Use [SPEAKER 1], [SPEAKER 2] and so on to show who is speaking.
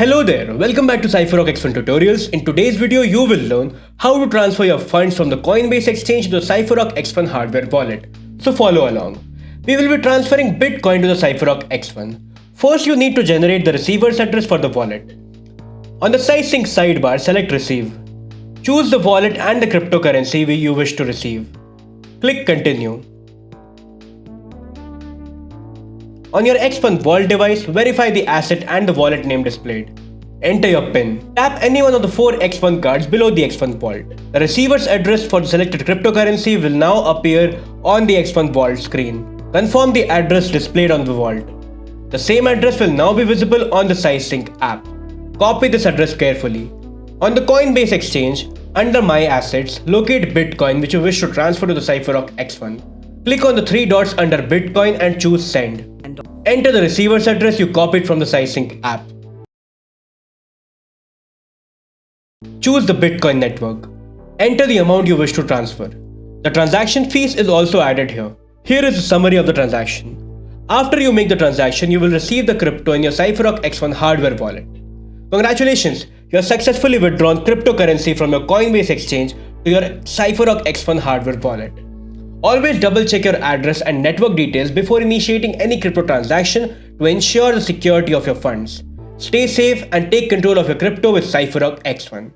[SPEAKER 1] Hello there, welcome back to Cypherock X1 tutorials. In today's video, you will learn how to transfer your funds from the Coinbase exchange to the Cypherock X1 Hardware Wallet. So follow along. We will be transferring Bitcoin to the Cypherock X1. First, you need to generate the receiver's address for the wallet. On the SizeSync sidebar, select Receive. Choose the wallet and the cryptocurrency you wish to receive. Click Continue. On your X1 Vault device, verify the asset and the wallet name displayed. Enter your PIN. Tap any one of the 4 X1 cards below the X1 Vault. The receiver's address for the selected cryptocurrency will now appear on the X1 Vault screen. Confirm the address displayed on the vault. The same address will now be visible on the SizeSync app. Copy this address carefully. On the Coinbase exchange, under My Assets, locate Bitcoin which you wish to transfer to the Cypherock X1. Click on the 3 dots under Bitcoin and choose Send. Enter the receiver's address you copied from the SizeSync app. Choose the Bitcoin network. Enter the amount you wish to transfer. The transaction fees is also added here. Here is a summary of the transaction. After you make the transaction, you will receive the crypto in your Cypherock X1 hardware wallet. Congratulations, you have successfully withdrawn cryptocurrency from your Coinbase exchange to your Cypherock X1 hardware wallet. Always double check your address and network details before initiating any crypto transaction to ensure the security of your funds. Stay safe and take control of your crypto with Cypherock X1.